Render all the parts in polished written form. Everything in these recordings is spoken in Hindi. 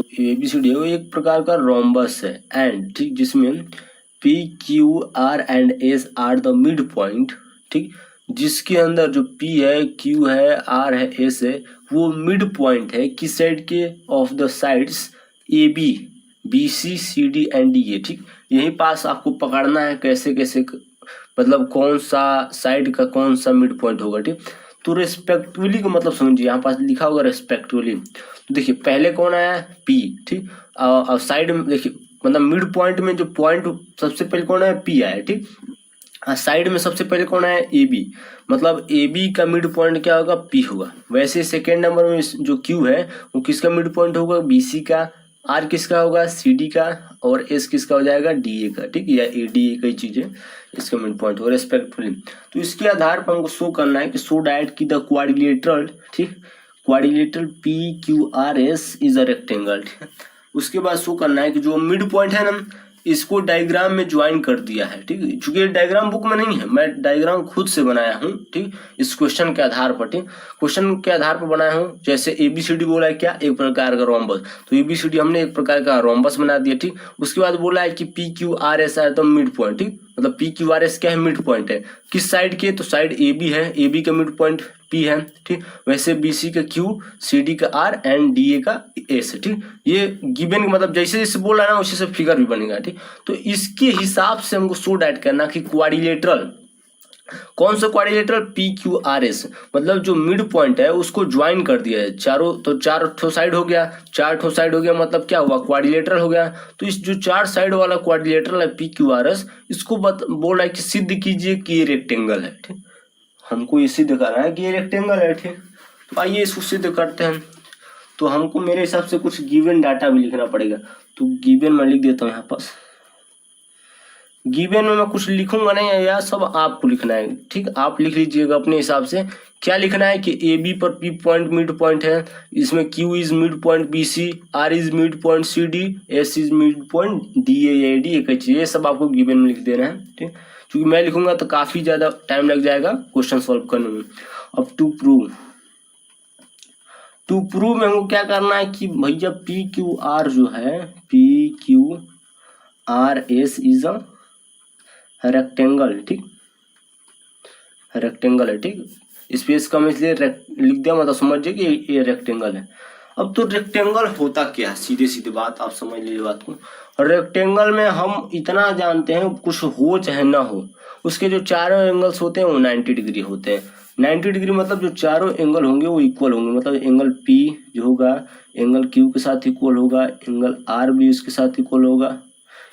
जो ABCD है वो एक प्रकार का रोम्बस है एंड ठीक, जिसमें P Q R and S are the mid point ठीक, जिसके अंदर जो P है, Q है, R है, S है, वो मिड पॉइंट है किस साइड के, of the sides AB BC CD and DA ठीक। यही पास आपको पकड़ना है कैसे कैसे, मतलब कौन सा साइड का कौन सा मिड पॉइंट होगा ठीक। तो रेस्पेक्टिवली का मतलब समझिए, यहाँ पास लिखा होगा रेस्पेक्टिवली, तो देखिए पहले कौन आया P ठीक, और साइड में देखिए मतलब मिड पॉइंट में जो पॉइंट सबसे पहले कौन आया P आया ठीक, साइड में सबसे पहले कौन आया AB, मतलब AB का मिड पॉइंट क्या होगा, P होगा। वैसे सेकेंड नंबर में जो Q है वो किसका मिड पॉइंट होगा, BC का, R किसका होगा, CD का, और S किसका हो जाएगा, DA का ठीक, या ADA कई चीजें इसका मिड पॉइंट होगा रेस्पेक्टफुली। तो इसके आधार पर हमको शो करना है कि शो डायट की द क्वाड्रिलेटरल ठीक, quadrilateral PQRS is a rectangle ठीक। उसके बाद शो करना है कि जो मिड पॉइंट है ना, इसको डायग्राम में ज्वाइन कर दिया है ठीक। चूंकि डायग्राम बुक में नहीं है, मैं डायग्राम खुद से बनाया हूँ ठीक, इस क्वेश्चन के आधार पर ठीक, क्वेश्चन के आधार पर बनाया हूँ। जैसे ABCD बोला है क्या, एक प्रकार का रोम्बस, तो ABCD हमने एक प्रकार का रोम्बस बना दिया ठीक। उसके बाद बोला है कि PQRS है तो मिड पॉइंट ठीक, मतलब PQRS क्या है, मिड पॉइंट है किस साइड के, तो साइड AB है, AB का मिड पॉइंट P है ठीक। वैसे BC का Q, CD का R एंड DA का S ठीक। ये गिवन मतलब जैसे जैसे बोल रहा है ना उसी से फिगर भी बनेगा ठीक। तो इसके हिसाब से हमको शो डायट करना कि क्वाड्रिलेटरल, कौन सा क्वाड्रिलेटरल, PQRS, मतलब जो मिड पॉइंट है उसको ज्वाइन कर दिया है चारों, तो चार ठो साइड हो गया, चार ठो साइड हो गया, मतलब क्या हुआ, क्वाड्रिलेटरल हो गया। तो इस जो चार साइड वाला क्वाड्रिलेटरल है PQRS, इसको बोल रहा है कि सिद्ध कीजिए कि ये रेक्टेंगल है ठीक। हमको ये सिद्ध करना है कि ये रेक्टेंगल है ठीक। तो आइए इसको सिद्ध करते हैं। तो हमको मेरे हिसाब से कुछ गिवन डाटा भी लिखना पड़ेगा, तो गिवन मैं लिख देता हूँ यहाँ पास। गिवन में मैं कुछ लिखूंगा नहीं, यह सब आपको लिखना है ठीक, आप लिख लीजिएगा अपने हिसाब से। क्या लिखना है कि AB पर P पॉइंट मिड पॉइंट है, इसमें Q is mid point BC, R is mid point CD, S is mid point DA या AD, एक चीज ये सब आपको गिवन में लिख देना है ठीक। क्योंकि मैं लिखूंगा तो काफी ज्यादा टाइम लग जाएगा क्वेश्चन सॉल्व करने में। अब टू प्रूव में हमको क्या करना है कि भैया PQR जो है, PQRS इज अ रेक्टेंगल ठीक, रेक्टेंगल है ठीक। स्पेस कम इसलिए लिख दिया, मतलब समझिए कि ये रेक्टेंगल है। अब तो रेक्टेंगल होता क्या, सीधे सीधे बात आप समझ लीजिए बात को। रेक्टेंगल में हम इतना जानते हैं कुछ हो चाहे ना हो, उसके जो चारों एंगल्स होते हैं वो 90 डिग्री होते हैं। 90 डिग्री मतलब जो चारों एंगल होंगे वो इक्वल होंगे, मतलब एंगल P जो होगा एंगल Q के साथ इक्वल होगा, एंगल R भी उसके साथ इक्वल होगा।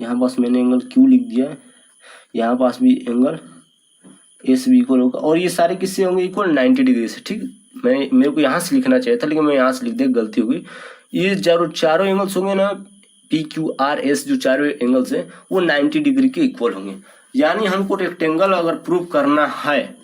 यहाँ पास मैंने एंगल Q लिख दिया, यहाँ पास भी एंगल S भी इक्वल होगा, और ये सारे किससे होंगे इक्वल, 90 डिग्री से ठीक। मेरे को यहाँ से लिखना चाहिए था लेकिन मैं यहाँ से लिख दिया, गलती हो गई। ये चारों एंगल्स होंगे ना, PQRS जो चारों एंगल्स हैं वो 90 डिग्री के इक्वल होंगे। यानी हमको रेक्टेंगल अगर प्रूव करना है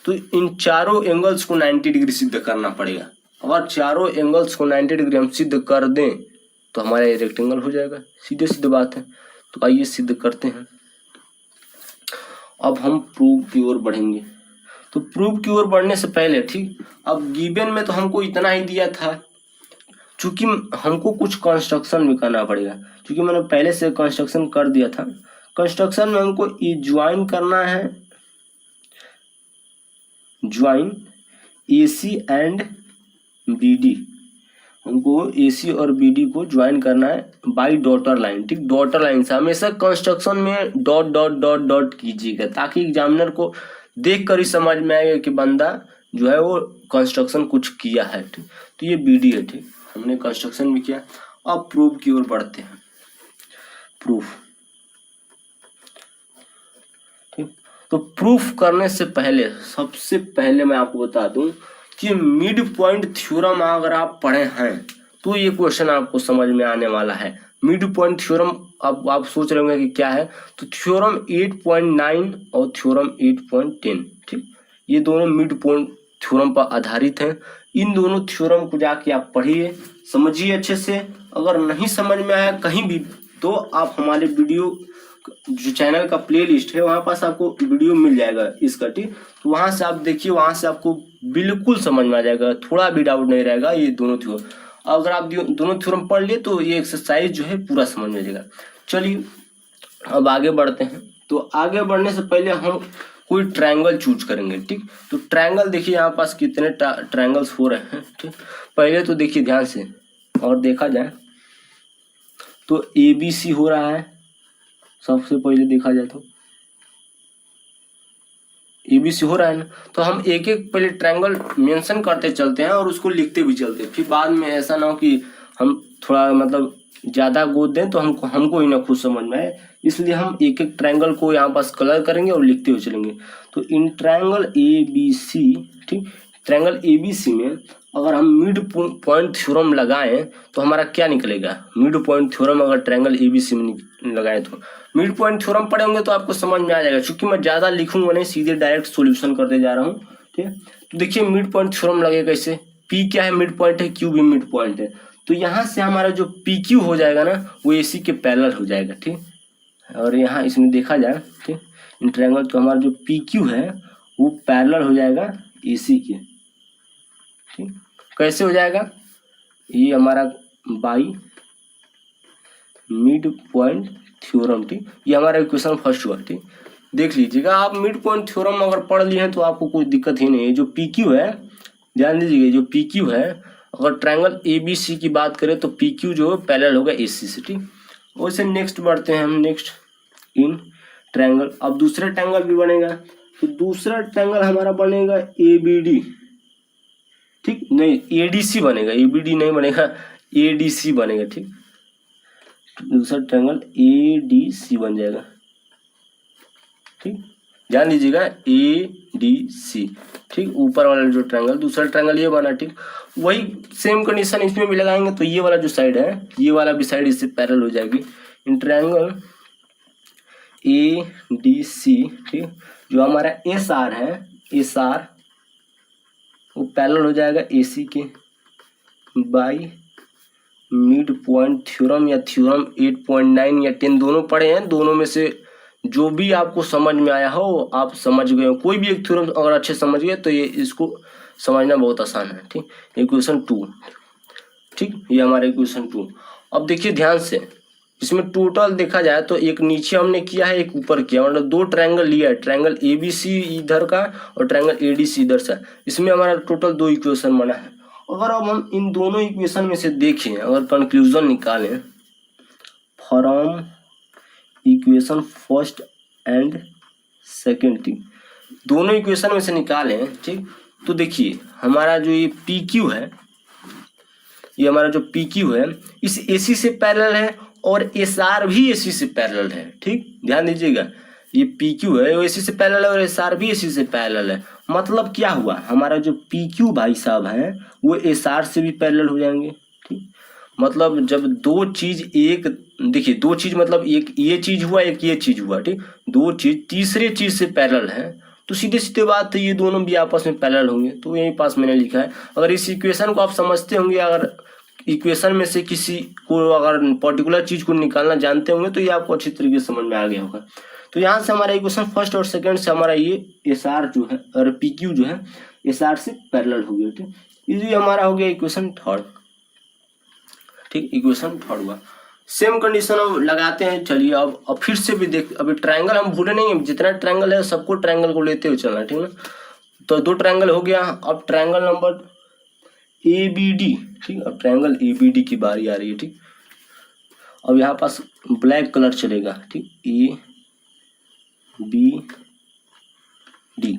तो इन चारों एंगल्स को 90 डिग्री सिद्ध करना पड़ेगा। अगर चारों एंगल्स को 90 डिग्री हम सिद्ध कर दें तो हमारा ये रेक्टेंगल हो जाएगा, सीधे सीधे बात है। तो आइए सिद्ध करते हैं। अब हम प्रूव की ओर बढ़ेंगे। तो प्रूव की ओर बढ़ने से पहले ठीक, अब गिवन में तो हमको इतना ही दिया था, चूंकि हमको कुछ कंस्ट्रक्शन भी करना पड़ेगा, क्योंकि मैंने पहले से कंस्ट्रक्शन कर दिया था। कंस्ट्रक्शन में हमको ये ज्वाइन करना है, ज्वाइन AC एंड BD, हमको AC और BD को ज्वाइन करना है बाई डॉटर लाइन ठीक। डॉटर लाइन से हमेशा कंस्ट्रक्शन में डॉट डॉट डॉट डॉट कीजिएगा, ताकि एग्जामिनर को देख कर ही समझ में आएगा कि बंदा जो है वो कंस्ट्रक्शन कुछ किया है ठीक। तो ये BD है ठीक, हमने कंस्ट्रक्शन भी किया। अब प्रूफ की ओर बढ़ते हैं। प्रूफ ठीक, तो प्रूफ करने से पहले सबसे पहले मैं आपको बता दूं कि मिड पॉइंट थ्योरम अगर आप पढ़े हैं तो ये क्वेश्चन आपको समझ में आने वाला है। मिड पॉइंट थ्योरम, अब आप सोच रहे होंगे कि क्या है, तो थ्योरम 8.9 और थ्योरम 8.10 ठीक, ये दोनों मिड पॉइंट थ्योरम पर आधारित हैं। इन दोनों थ्योरम को जाके आप पढ़िए, समझिए अच्छे से। अगर नहीं समझ में आया कहीं भी तो आप हमारे वीडियो जो चैनल का प्लेलिस्ट है वहां पास आपको वीडियो मिल जाएगा इसका ठीक, तो वहां से आप देखिए, वहां से आपको बिल्कुल समझ में आ जाएगा, थोड़ा भी डाउट नहीं रहेगा ये दोनों थ्योरम। अगर आप दोनों थ्योरम पढ़ लिए तो ये एक्सरसाइज जो है पूरा समझ में आ जाएगा। चलिए अब आगे बढ़ते हैं। तो आगे बढ़ने से पहले हम कोई ट्रायंगल चूज करेंगे, ठीक। तो ट्रायंगल देखिए यहाँ पास कितने ट्रायंगल्स हो रहे हैं, ठीक। पहले तो देखिए ध्यान से और देखा जाए तो ABC हो रहा है, सबसे पहले देखा जाए तो ABC हो रहा है ना। तो हम एक एक पहले ट्रायंगल मेंशन करते चलते हैं और उसको लिखते भी चलते हैं, फिर बाद में ऐसा ना हो कि हम थोड़ा मतलब ज़्यादा गोद दें तो हमको ही ना खुद समझ में आए, इसलिए हम एक एक ट्रायंगल को यहाँ पास कलर करेंगे और लिखते हुए चलेंगे। तो इन ट्रायंगल ABC, ठीक, ट्रायंगल ABC में अगर हम मिड पॉइंट थ्योरम लगाएं तो हमारा क्या निकलेगा, मिड पॉइंट थ्योरम अगर ट्रायंगल ABC में लगाएं तो मिड पॉइंट थ्योरम पढ़े होंगे तो आपको समझ में आ जाएगा। क्योंकि मैं ज़्यादा लिखूंगा नहीं, सीधे डायरेक्ट सॉल्यूशन करते जा रहा हूँ, ठीक है। तो देखिए मिड पॉइंट थ्योरम लगेगा कैसे, P क्या है, मिड पॉइंट है, Q भी मिड पॉइंट है। तो यहाँ से हमारा जो PQ हो जाएगा ना वो AC के पैरेलल हो जाएगा, ठीक। और यहाँ इसमें देखा जाए, ठीक, इन ट्रायंगल तो हमारा जो PQ है वो पैरेलल हो जाएगा AC के, ठीक। कैसे हो जाएगा, ये हमारा बाई मिड पॉइंट थ्योरम, ठीक, ये हमारा इक्वेशन फर्स्ट हुआ, ठीक। देख लीजिएगा आप मिड पॉइंट थ्योरम अगर पढ़ लिए हैं तो आपको कोई दिक्कत ही नहीं है। जो PQ है, ध्यान दीजिएगा, जो PQ है अगर ट्रायंगल ABC की बात करें तो PQ जो पैरेलल होगा AC से, ठीक। वैसे नेक्स्ट बढ़ते हैं हम, नेक्स्ट इन ट्रायंगल। अब दूसरा ट्रायंगल भी बनेगा, तो दूसरा ट्रायंगल हमारा बनेगा ABD, ठीक, नहीं ADC बनेगा, ABD नहीं बनेगा, ADC बनेगा, ठीक। दूसरा ट्रायंगल ADC बन जाएगा, ठीक, ध्यान दीजिएगा ADC, ठीक। ऊपर वाला जो ट्रायंगल, दूसरा ट्रायंगल ये बना, ठीक। वही सेम कंडीशन इसमें भी लगाएंगे तो ये वाला जो साइड है, ये वाला भी साइड इससे पैरेलल हो जाएगी। इन ट्रायंगल ADC, ठीक, जो हमारा SR है, SR वो पैरेलल हो जाएगा AC के बाई मिड पॉइंट थ्योरम या थ्योरम 8.9 या 10 दोनों पढ़े हैं, दोनों में से जो भी आपको समझ में आया हो आप समझ गए हो। कोई भी एक थ्योरम अगर अच्छे समझ गए तो ये इसको समझना बहुत आसान है, ठीक। इक्वेशन 2, ठीक, ये हमारा इक्वेशन 2। अब देखिए ध्यान से, इसमें टोटल देखा जाए तो एक नीचे हमने किया है, एक ऊपर किया, मतलब दो ट्रायंगल लिया है, ट्रायंगल ABC इधर का और ट्रायंगल ADC इधर से। इसमें हमारा टोटल 2 इक्वेशन बना है। अगर अब हम इन दोनों इक्वेशन में से देखें, अगर कंक्लूजन निकालें from equation first and second, ठीक, दोनों इक्वेशन में से निकालें, ठीक, तो देखिए हमारा जो ये PQ है, ये हमारा जो PQ है इस AC से पैरेलल है और SR भी AC से पैरेलल है, ठीक, ध्यान दीजिएगा, ये PQ है वो AC से पैरेलल है और SR भी AC से पैरेलल है। मतलब क्या हुआ, हमारा जो PQ भाई साहब है वो SR से भी पैरेलल हो जाएंगे, ठीक। मतलब जब दो चीज एक, देखिए दो चीज मतलब एक ये चीज हुआ, एक ये चीज हुआ, ठीक, दो चीज तीसरे चीज से पैरेलल है तो सीधे सीधे बात है ये दोनों भी आपस में पैरेलल होंगे। तो यहीं पास मैंने लिखा है। अगर इस इक्वेशन को आप समझते होंगे, अगर इक्वेशन में से किसी को अगर पर्टिकुलर चीज को निकालना जानते होंगे तो ये आपको अच्छी तरीके से समझ में आ गया होगा। तो यहाँ से हमारा इक्वेशन फर्स्ट और सेकंड से हमारा ये SR जो है और PQ जो है SR से पैरेलल हो गया, ठीक। ये हमारा हो गया इक्वेशन थर्ड, ठीक, इक्वेशन थर्ड हुआ। सेम कंडीशन हम लगाते हैं। चलिए अब फिर से भी देख, अभी ट्रायंगल हम भूले नहीं, जितना ट्रायंगल है सबको ट्रायंगल को लेते हुए चलना, ठीक ना। तो 2 ट्रायंगल हो गया। अब ट्रायंगल नंबर ABD, ठीक, अब ट्रायंगल ABD की बारी आ रही है, ठीक। अब यहाँ पास ब्लैक कलर चलेगा, ठीक, ABD।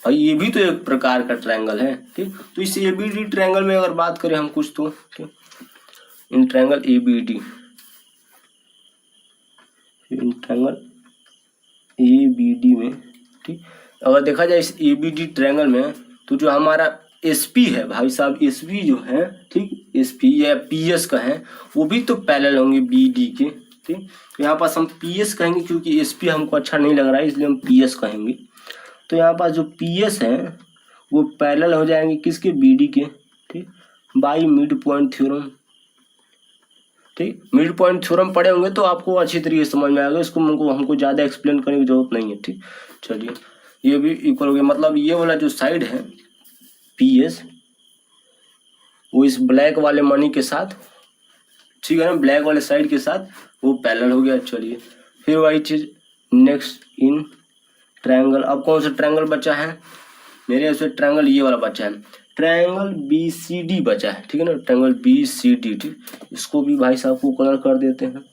भाई ये भी तो एक प्रकार का ट्रायंगल है, ठीक। तो इस ABD ट्रायंगल में अगर बात करें हम कुछ तो, ठीक, in triangle ABD, in triangle ABD में, ठीक, अगर देखा जाए इस ABD ट्रायंगल में तो जो हमारा SP है भाई साहब, SP जो है, ठीक, SP या PS का है वो भी तो पैरेलल होंगे BD के, ठीक। तो यहाँ पास हम PS कहेंगे क्योंकि SP हमको अच्छा नहीं लग रहा है इसलिए हम PS कहेंगे। तो यहाँ पास जो PS है वो पैरेलल हो जाएंगे किसके, BD के, ठीक, बाई मिड पॉइंट थ्योरम, ठीक। मिड पॉइंट थ्योरम पढ़े होंगे तो आपको अच्छी तरीके से समझ में आएगा, इसको हमको ज़्यादा एक्सप्लेन करने की जरूरत नहीं है, ठीक। चलिए ये भी इक्वल हो गया, मतलब ये वाला जो साइड है PS वो इस ब्लैक वाले मनी के साथ, ठीक है ना, ब्लैक वाले साइड के साथ वो पैरेलल हो गया। चलिए फिर वही चीज़ नेक्स्ट इन ट्रायंगल। अब कौन सा ट्रायंगल बचा है मेरे यहाँ से? ट्रायंगल ये वाला बचा है, ट्रायंगल BCD बचा है, ठीक है ना, ट्रायंगल BCD। ठीक, इसको भी भाई साहब को कलर कर देते हैं।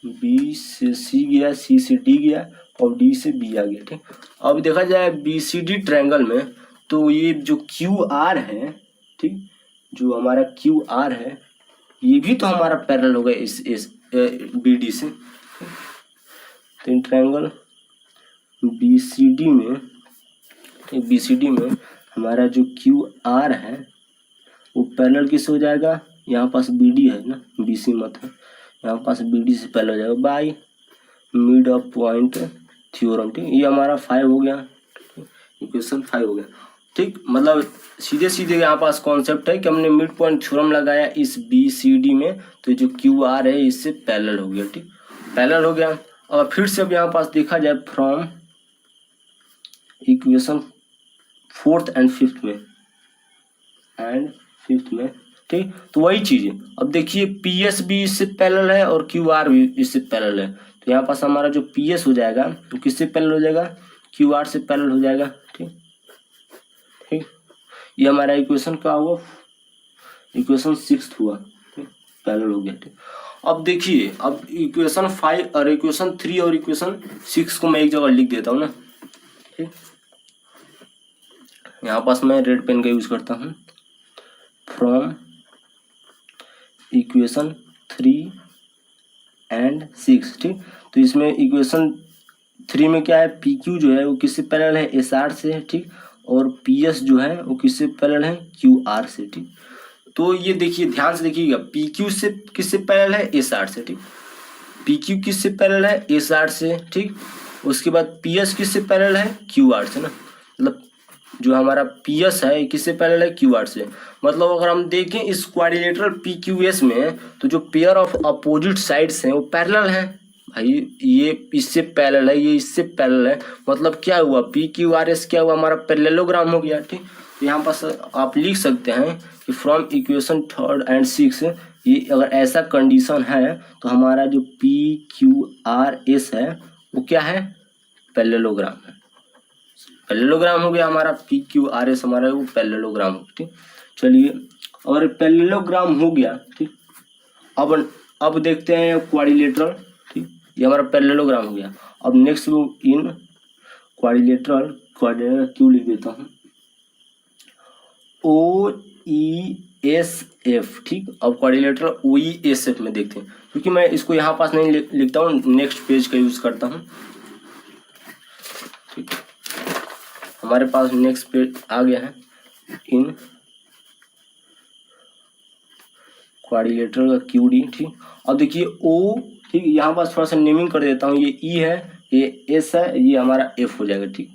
B से C गया, C से D गया और D से B आ गया। ठीक, अब देखा जाए BCD ट्रायंगल में तो ये जो QR है, ठीक, जो हमारा QR है ये भी तो हमारा पैरेलल होगा इस BD से। तो इन ट्रायंगल BCD में हमारा जो QR है वो पैरेलल किससे हो जाएगा? यहाँ पास BD है ना, BC मत है, यहाँ पास BD से पैरेलल हो जाएगा by mid of point theorem. ठीक, ये हमारा 5 हो गया, इक्वेशन 5 हो गया। ठीक, मतलब सीधे सीधे यहाँ पास कॉन्सेप्ट है कि हमने मिड पॉइंट थ्योरम लगाया इस BCD में, तो जो QR है इससे पैरेलल हो गया। ठीक, पैरेलल हो गया। और फिर से अब यहाँ पास देखा जाए from equation 4th and 5th में, ठीक, तो वही चीज है। अब देखिए PS भी इससे पैरेलल है और QR भी इससे पैरेलल है, तो यहाँ पास हमारा जो PS हो जाएगा तो किससे पैरेलल हो जाएगा? QR से पैरेलल हो जाएगा। ठीक, ठीक, ये हमारा इक्वेशन क्या हुआ? इक्वेशन 6 हुआ, पैरेलल हो गया। ठीक, अब देखिए अब इक्वेशन 5 और इक्वेशन 3 और इक्वेशन 6 को मैं एक जगह लिख देता हूँ ना। ठीक, यहाँ पास मैं रेड पेन का यूज करता हूँ। From equation 3 and 6। ठीक, तो इसमें इक्वेशन 3 में क्या है? PQ जो है वो किससे पैरेलल है? SR से। ठीक, और PS जो है वो किससे पैरेलल है? QR से। ठीक, तो ये देखिए ध्यान से देखिएगा, PQ से किससे पैरेलल है? SR से। ठीक, PQ किससे पैरेलल है? SR से। ठीक, उसके बाद PS किससे पैरेलल है? QR से ना, मतलब जो हमारा PS है किससे पैरेलल है? QR से। मतलब अगर हम देखें इस क्वाड्रिलेटरल PQS में तो जो पेयर ऑफ अपोजिट साइड्स हैं वो पैरेलल हैं भाई, ये इससे पैरेलल है, ये इससे पैरेलल है, मतलब क्या हुआ? PQRS क्या हुआ? हमारा पैरेललोग्राम हो गया। ठीक, तो यहाँ पास आप लिख सकते हैं कि फ्रॉम इक्वेशन 3rd and 6 ये अगर ऐसा कंडीशन है तो हमारा जो PQRS है वो क्या है? पैरेललोग्राम है। पैरेललोग्राम हो गया हमारा, PQRS हमारा वो पैरेललोग्राम हो गया। ठीक, चलिए और पैरेललोग्राम हो गया। ठीक, अब देखते हैं क्वाड्रिलेटरल। ठीक, ये हमारा पैरेललोग्राम हो गया। अब नेक्स्ट इन क्वाड्रिलेटरल क्यों लिख देता हूँ OESF। ठीक, अब क्वाड्रिलेटरल OESF में देखते हैं, क्योंकि मैं इसको यहाँ पास नहीं लिखता हूँ, नेक्स्ट पेज का यूज करता हूँ। ठीक, हमारे पास नेक्स्ट पेज आ गया है इन क्वाड्रिलेटरल का QD। ठीक, अब देखिए O। ठीक, यहाँ पास थोड़ा सा नेमिंग कर देता हूँ, ये E है, ये S है, ये हमारा F हो जाएगा। ठीक,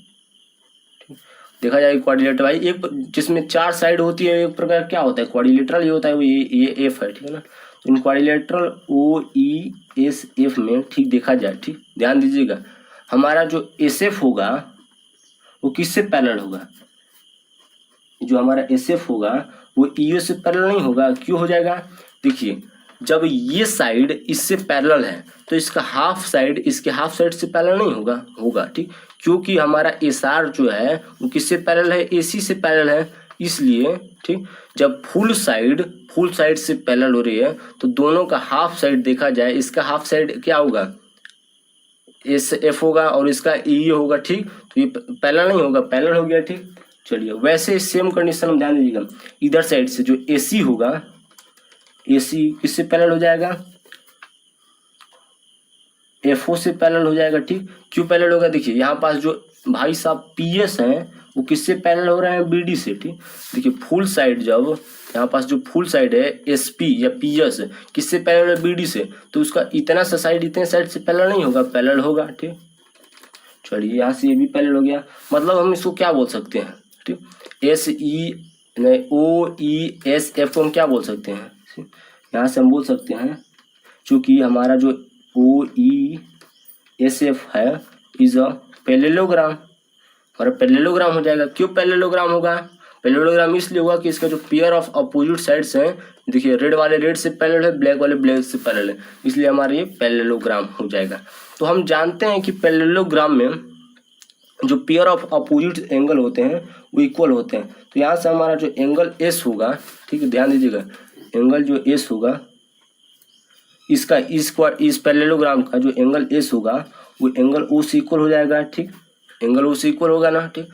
देखा जाए क्वाड्रिलेटरल भाई एक जिसमें 4 साइड होती है, एक प्रकार क्या होता है? क्वाड्रिलेटरल ये होता है, वो ये F है। ठीक है ना, तो इन क्वाड्रिलेटरल OESF में ठीक देखा जाए, ठीक ध्यान दीजिएगा, हमारा जो SF होगा वो किससे पैरेलल होगा? जो हमारा SF होगा वो EO से पैरेलल नहीं होगा। क्यों हो जाएगा? देखिए जब ये साइड इससे पैरेलल है तो इसका हाफ साइड इसके हाफ साइड से पैरेलल नहीं होगा। ठीक, क्योंकि हमारा SR जो है वो किससे पैरेलल है? AC से पैरेलल है, इसलिए ठीक जब फुल साइड से पैरेलल हो रही है तो दोनों का हाफ साइड देखा जाए, इसका हाफ साइड क्या होगा? SF होगा और इसका E होगा। ठीक, तो ये पैरेलल नहीं होगा, पैरेलल हो गया। ठीक, चलिए वैसे सेम कंडीशन में ध्यान दीजिएगा, इधर साइड से जो AC होगा, AC किससे पैरेलल हो जाएगा? FO से पैरेलल हो जाएगा। ठीक, क्यों पैरेलल होगा? देखिए यहाँ पास जो भाई साहब PS हैं वो किससे पैरेलल हो रहे हैं? BD से। ठीक, देखिए फुल साइड जब यहाँ पास जो फुल साइड है SP या PS किससे पैरेलल है? BD से, तो उसका इतना सा साइड इतने साइड से पैरेलल नहीं होगा, पैरेलल होगा। ठीक, चलिए यहाँ से ये भी पैरेलल हो गया, मतलब हम इसको क्या बोल सकते हैं? ठीक, OESF को हम क्या बोल सकते हैं? यहाँ से हम बोल सकते हैं चूंकि हमारा जो OESF है इज अ पैरेललोग्राम, हमारा पैरेललोग्राम हो जाएगा। क्यों पैरेललोग्राम होगा? पैरेललोग्राम इसलिए होगा कि इसका जो पेयर ऑफ अपोजिट साइड्स हैं, देखिए रेड वाले रेड से पैरेलल है, ब्लैक वाले ब्लैक से पैरेलल है, इसलिए हमारा ये पैरेललोग्राम हो जाएगा। तो हम जानते हैं कि पैरेललोग्राम में जो पेयर ऑफ अपोजिट एंगल होते हैं वो इक्वल होते हैं। तो यहाँ से हमारा जो एंगल एस होगा, ठीक है, ध्यान दीजिएगा, एंगल जो एस होगा इसका इस पैरेललोग्राम का जो एंगल एस होगा वो एंगल ओ से इक्वल हो जाएगा। ठीक, एंगल ओ से इक्वल होगा ना। ठीक,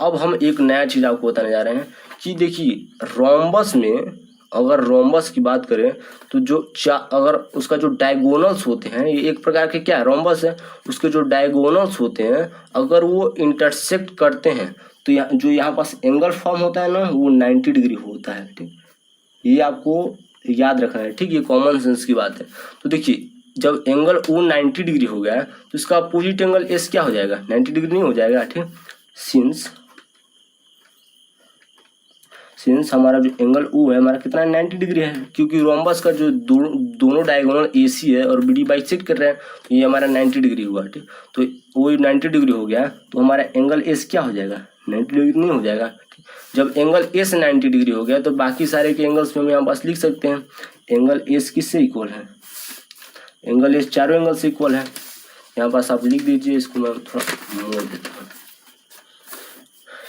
अब हम एक नया चीज आपको बताने जा रहे हैं कि देखिए रोम्बस में, अगर रोम्बस की बात करें तो जो अगर उसका जो डायगोनल्स होते हैं, ये एक प्रकार के क्या रोम्बस है, उसके जो डायगोनल्स होते हैं अगर वो इंटरसेक्ट करते हैं तो जो यहाँ पास एंगल फॉर्म होता है ना वो 90 डिग्री होता है। ठीक, ये आपको याद रखना है। ठीक, ये कॉमन सेंस की बात है। तो देखिए जब एंगल ओ 90 डिग्री हो गया तो इसका अपोजिट एंगल एस क्या हो जाएगा, 90 डिग्री नहीं हो जाएगा। ठीक, सिंस हमारा जो एंगल ओ है हमारा कितना 90 डिग्री है, क्योंकि रोम्बस का जो दोनों डायगोनल AC है और BD बाइसेक्ट कर रहे हैं तो ये हमारा 90 डिग्री हुआ। ठीक, तो वो 90 डिग्री हो गया तो हमारा एंगल एस क्या हो जाएगा, 90 डिग्री नहीं हो जाएगा। जब एंगल एस 90 डिग्री हो गया तो बाकी सारे के एंगल्स में हम यहाँ पास लिख सकते हैं एंगल एस किससे इक्वल है, एंगल एस चारों एंगल से इक्वल है। यहाँ पास आप लिख दीजिए, इसको मैं थोड़ा मोड़ देता हूँ।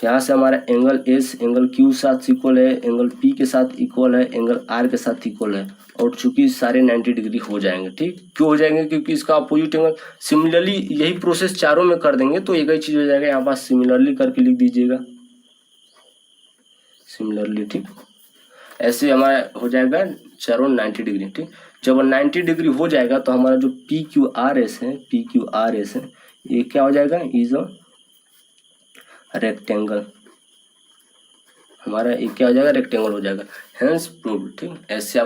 यहाँ से हमारा एंगल एस एंगल क्यू साथ इक्वल है, एंगल पी के साथ इक्वल है, एंगल आर के साथ इक्वल है, और चूंकि सारे 90 डिग्री हो जाएंगे। ठीक, क्यों हो जाएंगे, क्योंकि इसका अपोजिट एंगल सिमिलरली यही प्रोसेस चारों में कर देंगे तो एक ही चीज हो जाएगा। यहाँ पास सिमिलरली करके लिख दीजिएगा, सिमिलरली। ठीक, ऐसे हमारा हो जाएगा चारों 90 डिग्री। ठीक, जब 90 डिग्री हो जाएगा तो हमारा जो PQRS है, PQRS है, ये क्या हो जाएगा, इज अ रेक्टेंगल। हमारा ये क्या हो जाएगा, रेक्टेंगल हो जाएगा। Hence proved. ठीक, ऐसे आप